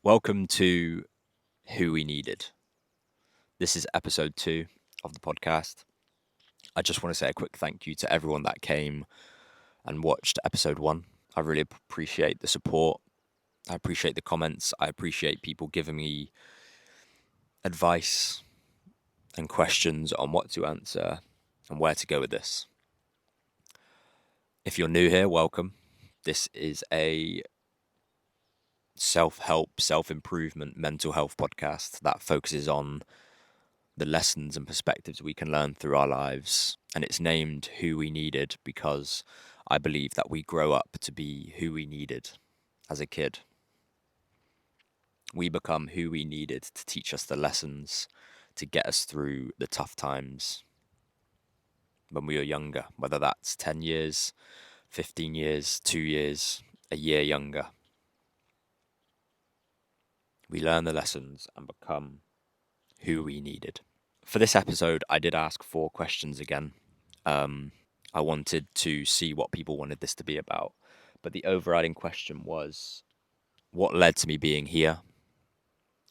Welcome to Who We Needed. This is episode 2 of the podcast. I just want to say a quick thank you to everyone that came and watched episode 1. I really appreciate the support. I appreciate the comments. I appreciate people giving me advice and questions on what to answer and where to go with this. If you're new here, welcome. This is a self-help, self-improvement, mental health podcast that focuses on the lessons and perspectives we can learn through our lives. And it's named Who We Needed because I believe that we grow up to be who we needed as a kid. We become who we needed to teach us the lessons, to get us through the tough times when we were younger, whether that's 10 years, 15 years, 2 years, a year younger. We learn the lessons and become who we needed. For this episode, I did ask 4 questions again. I wanted to see what people wanted this to be about. But the overriding question was, what led to me being here?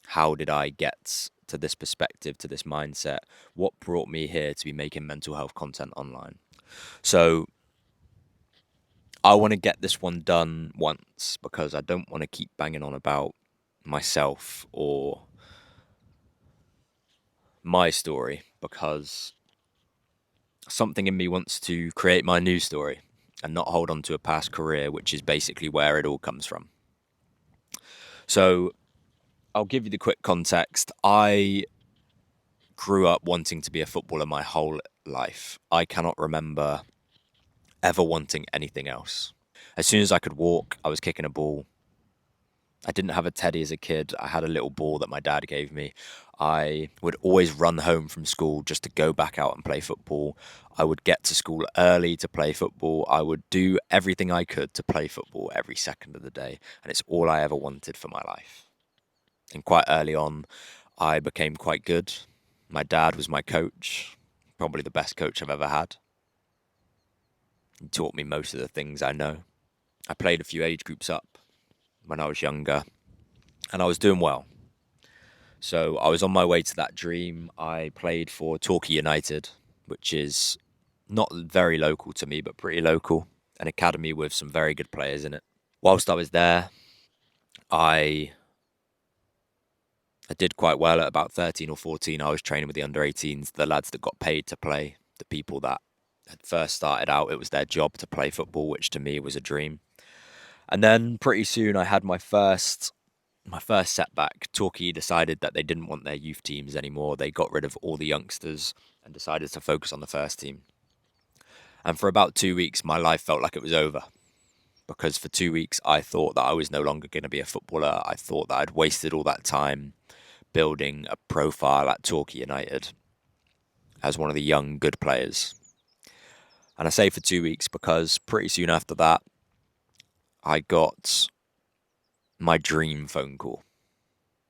How did I get to this perspective, to this mindset? What brought me here to be making mental health content online? So I want to get this one done once because I don't want to keep banging on about myself or my story, because something in me wants to create my new story and not hold on to a past career, which is basically where it all comes from. So I'll give you the quick context. I grew up wanting to be a footballer my whole life. I cannot remember ever wanting anything else. As soon as I could walk, I was kicking a ball. I didn't have a teddy as a kid. I had a little ball that my dad gave me. I would always run home from school just to go back out and play football. I would get to school early to play football. I would do everything I could to play football every second of the day. And it's all I ever wanted for my life. And quite early on, I became quite good. My dad was my coach, probably the best coach I've ever had. He taught me most of the things I know. I played a few age groups up when I was younger, and I was doing well. So I was on my way to that dream. I played for Torquay United, which is not very local to me, but pretty local, an academy with some very good players in it. Whilst I was there, I did quite well. At about 13 or 14, I was training with the under-18s, the lads that got paid to play, the people that had first started out. It was their job to play football, which to me was a dream. And then pretty soon I had my first setback. Torquay decided that they didn't want their youth teams anymore. They got rid of all the youngsters and decided to focus on the first team. And for about 2 weeks, my life felt like it was over. Because for 2 weeks, I thought that I was no longer going to be a footballer. I thought that I'd wasted all that time building a profile at Torquay United as one of the young, good players. And I say for 2 weeks because pretty soon after that, I got my dream phone call.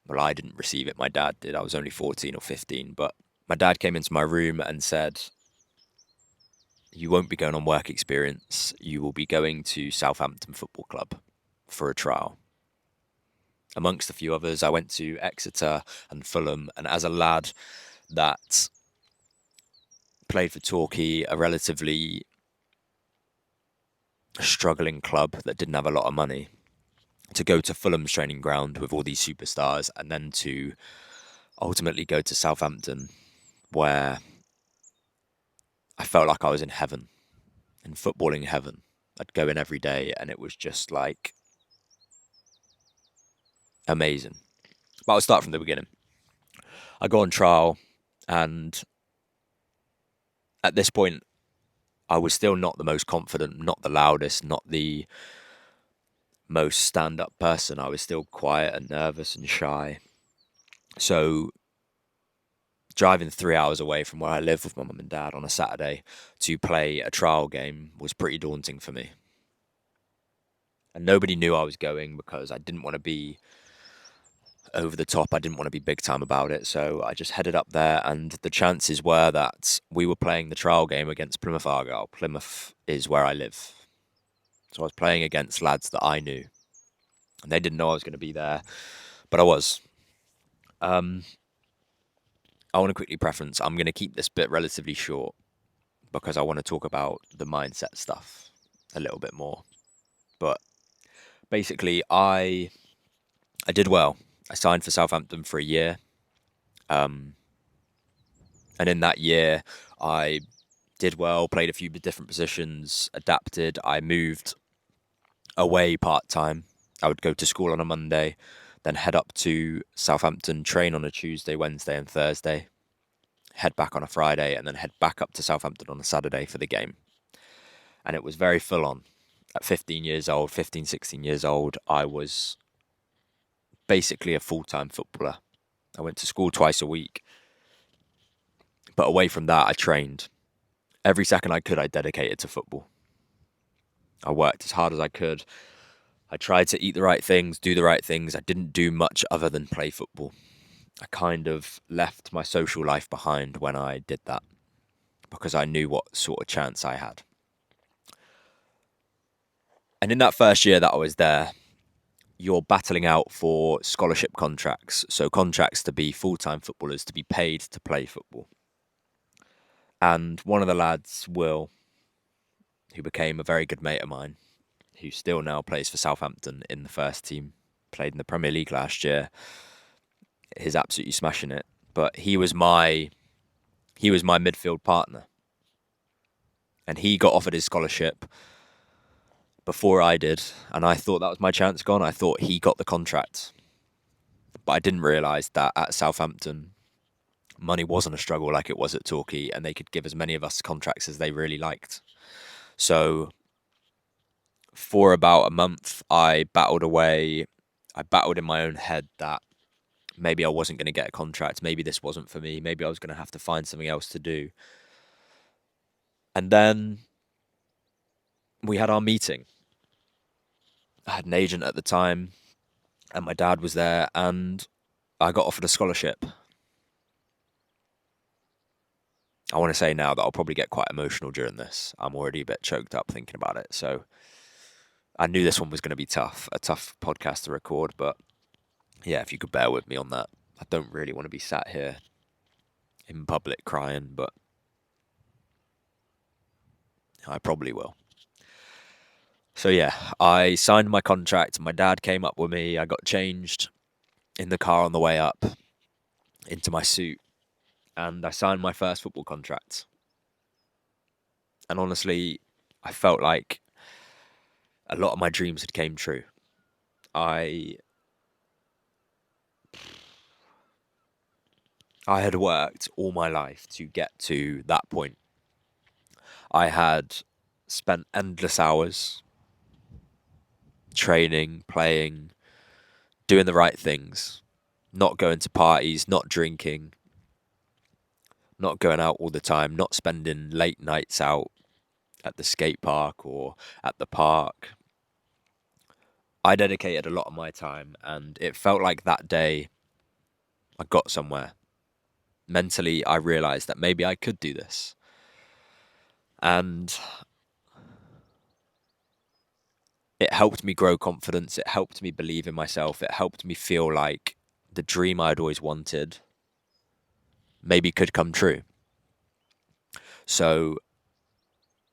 Well, I didn't receive it. My dad did. I was only 14 or 15. But my dad came into my room and said, "You won't be going on work experience. You will be going to Southampton Football Club for a trial." Amongst a few others, I went to Exeter and Fulham. And as a lad that played for Torquay, a relatively struggling club that didn't have a lot of money, to go to Fulham's training ground with all these superstars and then to ultimately go to Southampton, where I felt like I was in heaven, in footballing heaven. I'd go in every day and it was just like amazing. But I'll start from the beginning. I go on trial, and at this point, I was still not the most confident, not the loudest, not the most stand-up person. I was still quiet and nervous and shy. So driving 3 hours away from where I live with my mum and dad on a Saturday to play a trial game was pretty daunting for me. And nobody knew I was going because I didn't want to be over the top. I didn't want to be big time about it. So I just headed up there, and the chances were that we were playing the trial game against Plymouth Argyle. Plymouth is where I live. So I was playing against lads that I knew, and they didn't know I was going to be there. but I was. Um, I want to quickly preference. I'm going to keep this bit relatively short because I want to talk about the mindset stuff a little bit more. But basically, I did well. I signed for Southampton for a year, um, and in that year, I did well. Played a few different positions, adapted. I moved away part time. I would go to school on a Monday, then head up to Southampton, train on a Tuesday, Wednesday, and Thursday, head back on a Friday, and then head back up to Southampton on a Saturday for the game. And it was very full on. At 15 years old, 15, 16 years old, I was basically a full time footballer. I went to school twice a week. But away from that, I trained. Every second I could, I dedicated to football. I worked as hard as I could. I tried to eat the right things, do the right things. I didn't do much other than play football. I kind of left my social life behind when I did that because I knew what sort of chance I had. And in that first year that I was there, you're battling out for scholarship contracts. So, contracts to be full time footballers, to be paid to play football. And one of the lads, Will, who became a very good mate of mine, who still now plays for Southampton in the first team, played in the Premier League last year. He's absolutely smashing it. But he was my midfield partner. And he got offered his scholarship before I did, and I thought that was my chance gone. I thought he got the contract. But I didn't realise that at Southampton, money wasn't a struggle like it was at Torquay, and they could give as many of us contracts as they really liked. So for about a month, I battled away. I battled in my own head that maybe I wasn't going to get a contract. Maybe this wasn't for me. Maybe I was going to have to find something else to do. And then we had our meeting. I had an agent at the time, and my dad was there, and I got offered a scholarship. I want to say now that I'll probably get quite emotional during this. I'm already a bit choked up thinking about it. So I knew this one was going to be tough, a tough podcast to record. But yeah, if you could bear with me on that. I don't really want to be sat here in public crying, but I probably will. So yeah, I signed my contract. My dad came up with me. I got changed in the car on the way up into my suit, and I signed my first football contract. And honestly, I felt like a lot of my dreams had came true. I had worked all my life to get to that point. I had spent endless hours training, playing, doing the right things, not going to parties, not drinking, not going out all the time, not spending late nights out at the skate park or at the park. I dedicated a lot of my time, and it felt like that day I got somewhere. Mentally, I realised that maybe I could do this. And it helped me grow confidence. It helped me believe in myself. It helped me feel like the dream I'd always wanted maybe could come true. So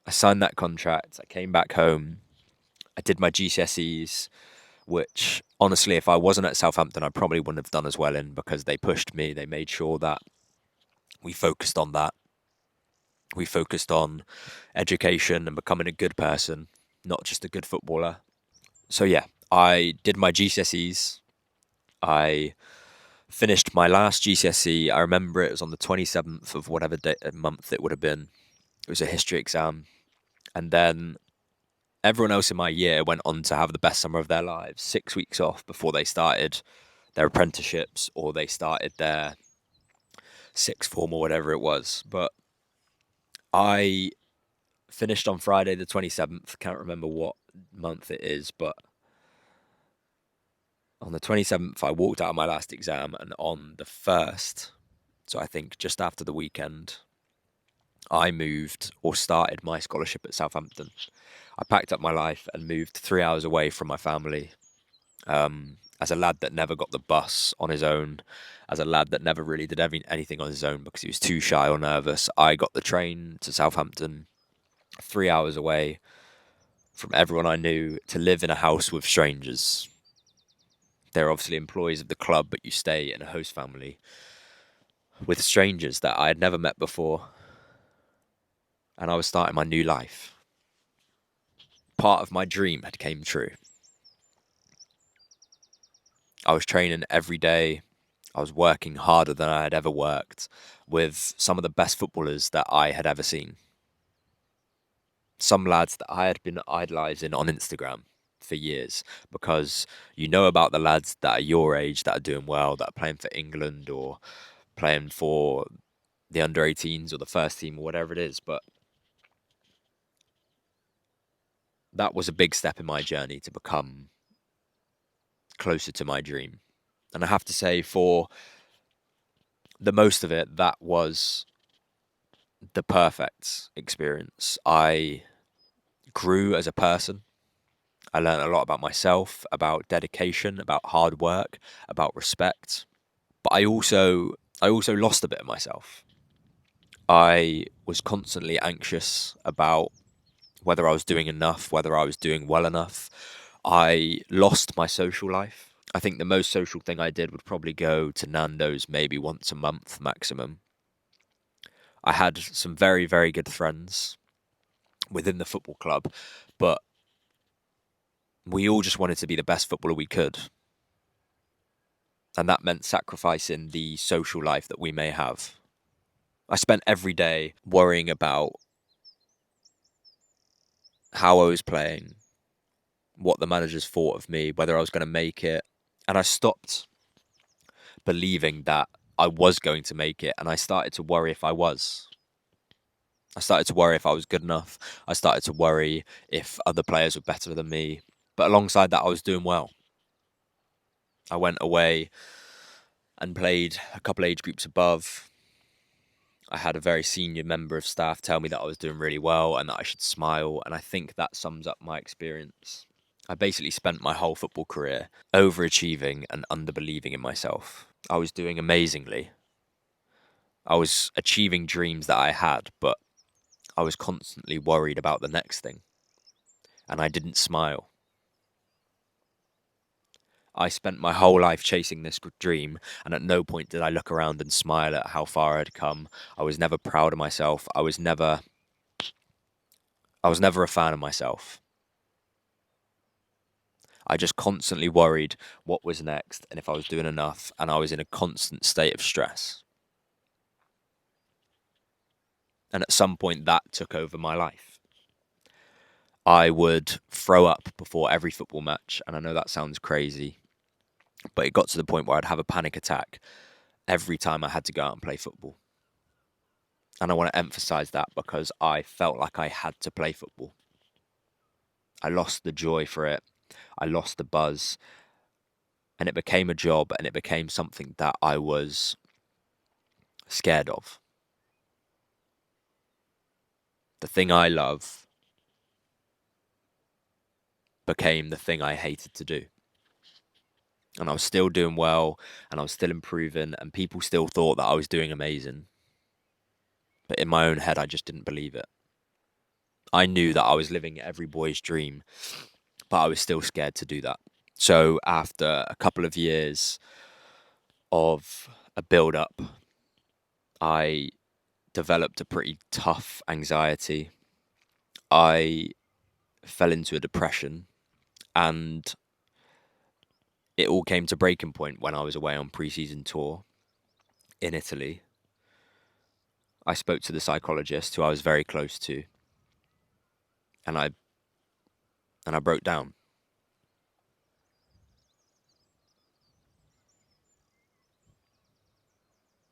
I signed that contract. I came back home. I did my GCSEs, which honestly, if I wasn't at Southampton, I probably wouldn't have done as well in, because they pushed me. They made sure that we focused on that. We focused on education and becoming a good person, not just a good footballer. So yeah, I did my GCSEs. I finished my last GCSE. I remember it was on the 27th of whatever month it would have been. It was a history exam. And then everyone else in my year went on to have the best summer of their lives, 6 weeks off before they started their apprenticeships or they started their sixth form or whatever it was. But I finished on Friday the 27th. Can't remember what month it is, but on the 27th, I walked out of my last exam, and on the 1st, so I think just after the weekend, I moved or started my scholarship at Southampton. I packed up my life and moved 3 hours away from my family As a lad that never got the bus on his own, as a lad that never really did anything on his own because he was too shy or nervous, I got the train to Southampton, 3 hours away from everyone I knew, to live in a house with strangers. They're obviously employees of the club, but you stay in a host family with strangers that I had never met before, and I was starting my new life. Part of my dream had came true. I was training every day. I was working harder than I had ever worked with some of the best footballers that I had ever seen. Some lads that I had been idolising on Instagram for years, because you know about the lads that are your age that are doing well, that are playing for England or playing for the under 18s or the first team or whatever it is. But that was a big step in my journey to become closer to my dream. And I have to say, for the most of it, that was the perfect experience. I grew as a person. I learned a lot about myself, about dedication, about hard work, about respect. But I also lost a bit of myself. I was constantly anxious about whether I was doing enough, whether I was doing well enough. I lost my social life. I think the most social thing I did would probably go to Nando's maybe once a month maximum. I had some very, very good friends within the football club, but we all just wanted to be the best footballer we could. And that meant sacrificing the social life that we may have. I spent every day worrying about how I was playing, what the managers thought of me, whether I was going to make it. And I stopped believing that I was going to make it, and I started to worry if I was. I started to worry if I was good enough. I started to worry if other players were better than me. But alongside that, I was doing well. I went away and played a couple age groups above. I had a very senior member of staff tell me that I was doing really well and that I should smile, and I think that sums up my experience. I basically spent my whole football career overachieving and underbelieving in myself. I was doing amazingly. I was achieving dreams that I had, but I was constantly worried about the next thing, and I didn't smile. I spent my whole life chasing this dream, and at no point did I look around and smile at how far I'd come. I was never proud of myself. I was never a fan of myself. I just constantly worried what was next and if I was doing enough, and I was in a constant state of stress. And at some point, that took over my life. I would throw up before every football match, and I know that sounds crazy, but it got to the point where I'd have a panic attack every time I had to go out and play football. And I want to emphasize that because I felt like I had to play football. I lost the joy for it, I lost the buzz, and it became a job, and it became something that I was scared of. The thing I love became the thing I hated to do. And I was still doing well, and I was still improving, and people still thought that I was doing amazing. But in my own head, I just didn't believe it. I knew that I was living every boy's dream, but I was still scared to do that. So after a couple of years of a build up, I developed a pretty tough anxiety. I fell into a depression, and it all came to breaking point when I was away on pre-season tour in Italy. I spoke to the psychologist who I was very close to, and I broke down.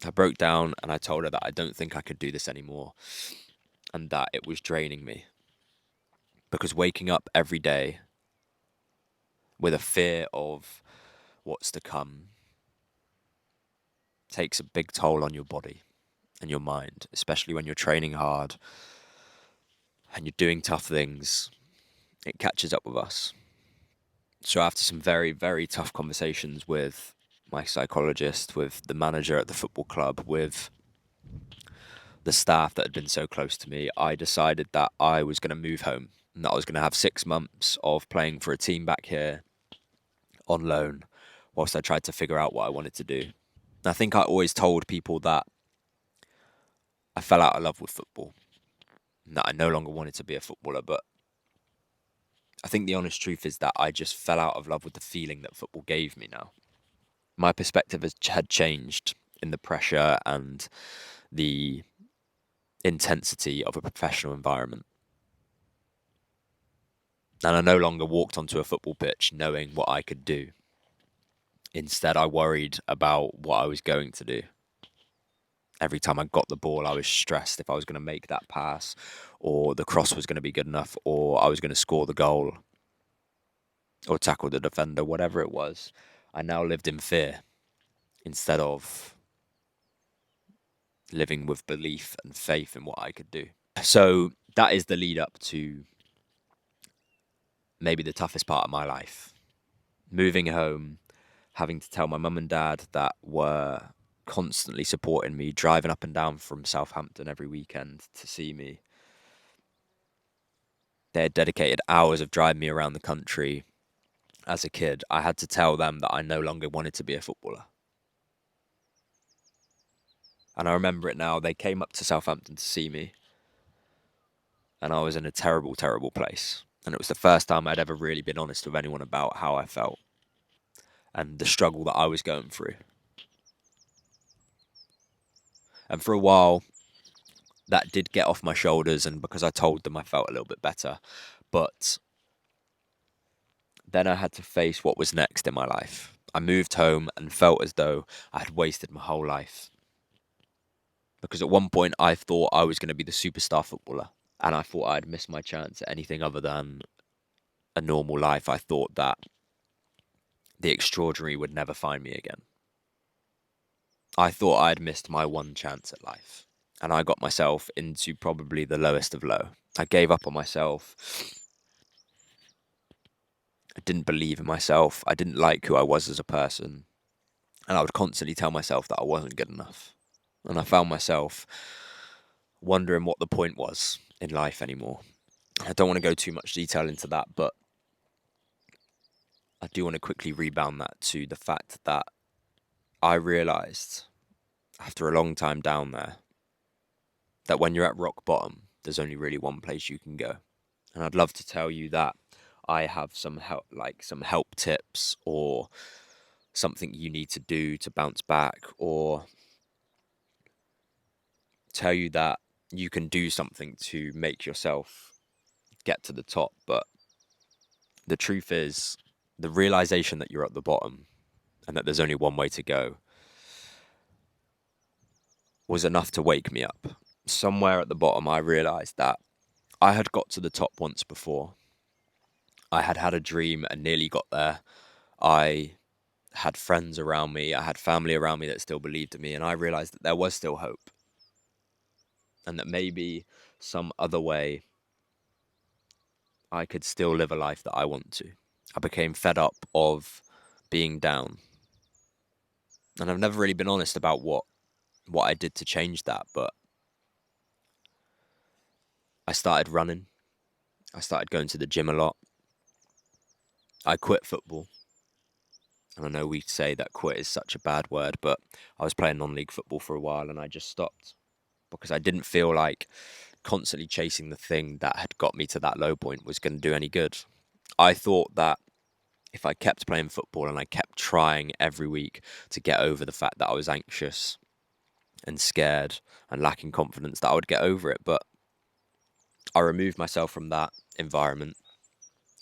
I broke down and I told her that I don't think I could do this anymore and that it was draining me. Because waking up every day with a fear of what's to come takes a big toll on your body and your mind, especially when you're training hard and you're doing tough things. It catches up with us. So after some very, very tough conversations with my psychologist, with the manager at the football club, with the staff that had been so close to me, I decided that I was going to move home and that I was going to have 6 months of playing for a team back here on loan whilst I tried to figure out what I wanted to do. And I think I always told people that I fell out of love with football and that I no longer wanted to be a footballer, but I think the honest truth is that I just fell out of love with the feeling that football gave me now. My perspective had changed in the pressure and the intensity of a professional environment. And I no longer walked onto a football pitch knowing what I could do. Instead, I worried about what I was going to do. Every time I got the ball, I was stressed if I was going to make that pass, or the cross was going to be good enough, or I was going to score the goal, or tackle the defender, whatever it was. I now lived in fear instead of living with belief and faith in what I could do. So that is the lead up to maybe the toughest part of my life. Moving home, having to tell my mum and dad that were constantly supporting me, driving up and down from Southampton every weekend to see me. They had dedicated hours of driving me around the country as a kid. I had to tell them that I no longer wanted to be a footballer. And I remember it now. They came up to Southampton to see me, and I was in a terrible, terrible place. And it was the first time I'd ever really been honest with anyone about how I felt and the struggle that I was going through. And for a while, that did get off my shoulders, and because I told them, I felt a little bit better. But then I had to face what was next in my life. I moved home and felt as though I had wasted my whole life. Because at one point, I thought I was going to be the superstar footballer, and I thought I'd miss my chance at anything other than a normal life. I thought that the extraordinary would never find me again. I thought I'd missed my one chance at life, and I got myself into probably the lowest of low. I gave up on myself. I didn't believe in myself. I didn't like who I was as a person, and I would constantly tell myself that I wasn't good enough. And I found myself wondering what the point was in life anymore. I don't want to go too much detail into that, but I do want to quickly rebound that to the fact that I realized after a long time down there that when you're at rock bottom, there's only really one place you can go. And I'd love to tell you that I have some help, like some help tips or something you need to do to bounce back, or tell you that you can do something to make yourself get to the top. But the truth is, the realization that you're at the bottom and that there's only one way to go was enough to wake me up. Somewhere at the bottom, I realized that I had got to the top once before. I had had a dream and nearly got there. I had friends around me. I had family around me that still believed in me. And I realized that there was still hope. And that maybe some other way I could still live a life that I want to. I became fed up of being down. And I've never really been honest about what I did to change that, but I started running. I started going to the gym a lot. I quit football. And I know we say that quit is such a bad word, but I was playing non-league football for a while and I just stopped because I didn't feel like constantly chasing the thing that had got me to that low point was going to do any good. I thought that if I kept playing football and I kept trying every week to get over the fact that I was anxious and scared and lacking confidence, that I would get over it. But I removed myself from that environment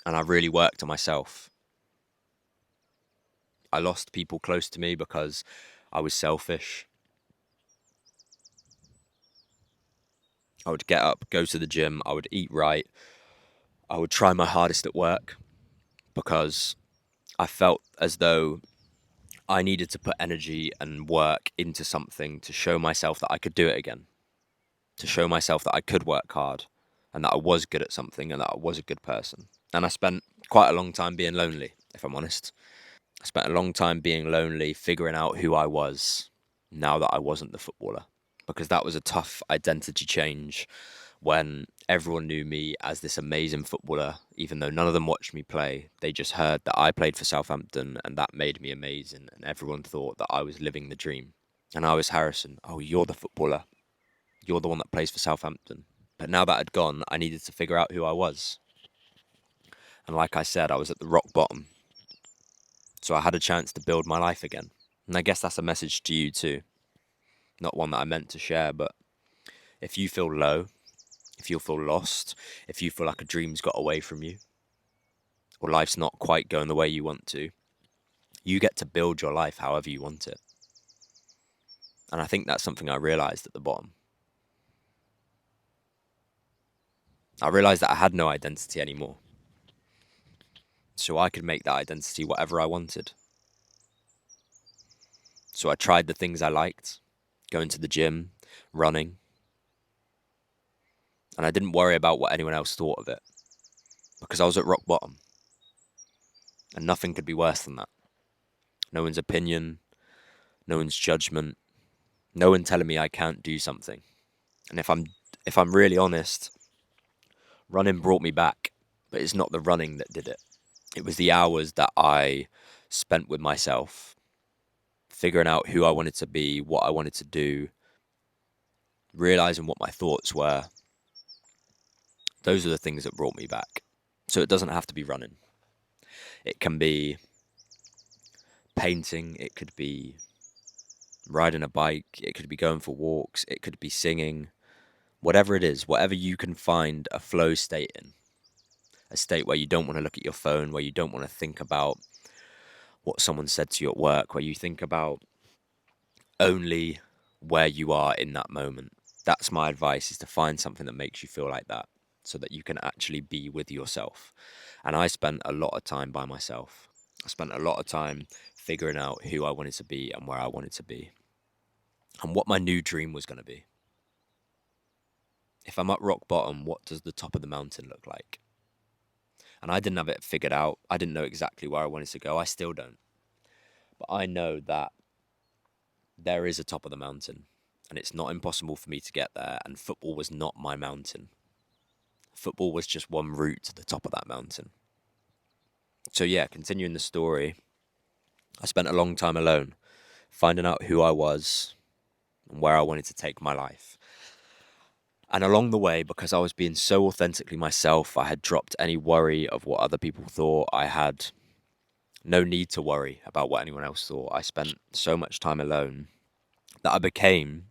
and I really worked on myself. I lost people close to me because I was selfish. I would get up, go to the gym, I would eat right. I would try my hardest at work because I felt as though I needed to put energy and work into something to show myself that I could do it again, to show myself that I could work hard and that I was good at something and that I was a good person. And I spent quite a long time being lonely. if I'm honest. I spent a long time being lonely, figuring out who I was now that I wasn't the footballer. Because that was a tough identity change when everyone knew me as this amazing footballer, even though none of them watched me play. They just heard that I played for Southampton and that made me amazing, and everyone thought that I was living the dream. And I was Harrison. Oh, you're the footballer. You're the one that plays for Southampton. But now that had gone, I needed to figure out who I was. And like I said, I was at the rock bottom. So I had a chance to build my life again. And I guess that's a message to you too. Not one that I meant to share, but if you feel low, if you feel lost, if you feel like a dream's got away from you, or life's not quite going the way you want to, you get to build your life however you want it. And I think that's something I realized at the bottom. I realized that I had no identity anymore. So I could make that identity whatever I wanted. So I tried the things I liked, going to the gym, running, and I didn't worry about what anyone else thought of it because I was at rock bottom. And nothing could be worse than that. No one's opinion, no one's judgment, no one telling me I can't do something. And if I'm really honest, running brought me back, but it's not the running that did it. It was the hours that I spent with myself, figuring out who I wanted to be, what I wanted to do, realizing what my thoughts were. Those are the things that brought me back. So it doesn't have to be running. It can be painting, it could be riding a bike, it could be going for walks, it could be singing, whatever it is, whatever you can find a flow state in, a state where you don't want to look at your phone, where you don't want to think about what someone said to you at work, where you think about only where you are in that moment. That's my advice, is to find something that makes you feel like that so that you can actually be with yourself. And I spent a lot of time by myself. I spent a lot of time figuring out who I wanted to be and where I wanted to be and what my new dream was going to be. If I'm at rock bottom, what does the top of the mountain look like? And I didn't have it figured out. I didn't know exactly where I wanted to go. I still don't. But I know that there is a top of the mountain and it's not impossible for me to get there. And football was not my mountain. Football was just one route to the top of that mountain. So yeah, continuing the story, I spent a long time alone, finding out who I was and where I wanted to take my life. And along the way, because I was being so authentically myself, I had dropped any worry of what other people thought. I had no need to worry about what anyone else thought. I spent so much time alone that I became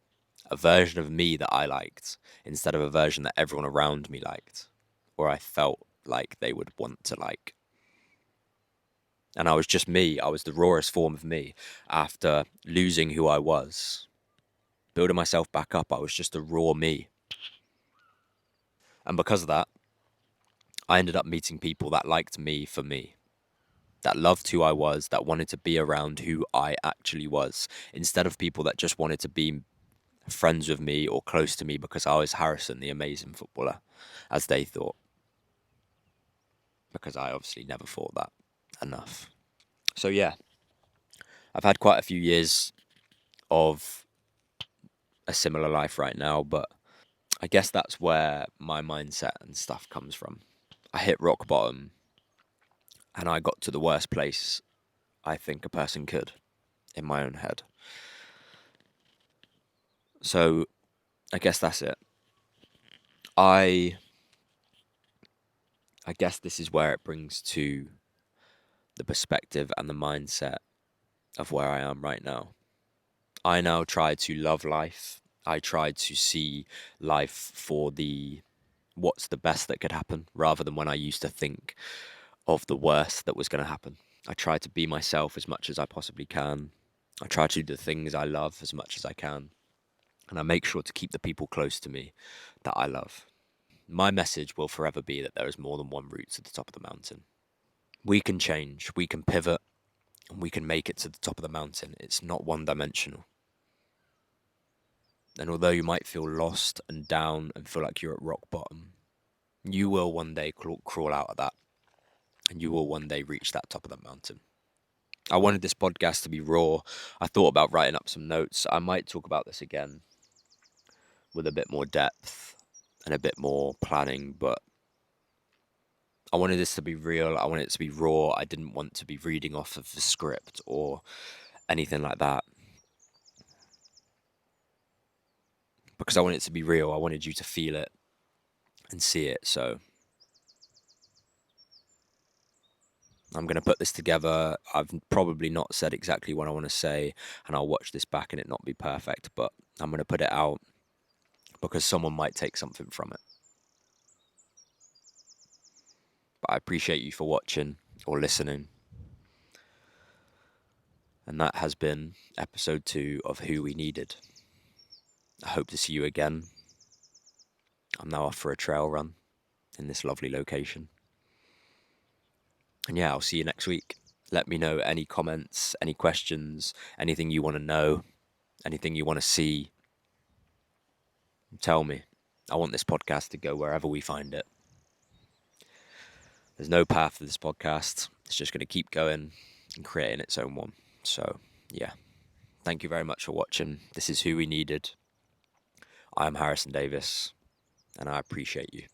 a version of me that I liked instead of a version that everyone around me liked or I felt like they would want to like. And I was just me. I was the rawest form of me after losing who I was. Building myself back up, I was just a raw me. And because of that, I ended up meeting people that liked me for me, that loved who I was, that wanted to be around who I actually was, instead of people that just wanted to be friends with me or close to me because I was Harrison, the amazing footballer, as they thought. Because I obviously never thought that enough. So yeah, I've had quite a few years of a similar life right now, but I guess that's where my mindset and stuff comes from. I hit rock bottom and I got to the worst place I think a person could in my own head. So I guess that's it. I guess this is where it brings to the perspective and the mindset of where I am right now. I now try to love life. I try to see life for the what's the best that could happen rather than when I used to think of the worst that was going to happen. I try to be myself as much as I possibly can. I try to do the things I love as much as I can. And I make sure to keep the people close to me that I love. My message will forever be that there is more than one route to the top of the mountain. We can change, we can pivot, and we can make it to the top of the mountain. It's not one dimensional. And although you might feel lost and down and feel like you're at rock bottom, you will one day crawl out of that. and you will one day reach that top of that mountain. I wanted this podcast to be raw. I thought about writing up some notes. I might talk about this again with a bit more depth and a bit more planning, but I wanted this to be real. I wanted it to be raw. I didn't want to be reading off of the script or anything like that, because I wanted it to be real. I wanted you to feel it and see it. So I'm going to put this together. I've probably not said exactly what I want to say, and I'll watch this back and it not be perfect, but I'm going to put it out because someone might take something from it. But I appreciate you for watching or listening. And that has been episode 2 of Who We Needed. I hope to see you again. I'm now off for a trail run in this lovely location. And yeah, I'll see you next week. Let me know any comments, any questions, anything you want to know, anything you want to see. Tell me. I want this podcast to go wherever we find it. There's no path for this podcast. It's just going to keep going and creating its own one. So, yeah. Thank you very much for watching. This is Who We Needed. I'm Harrison Davis, and I appreciate you.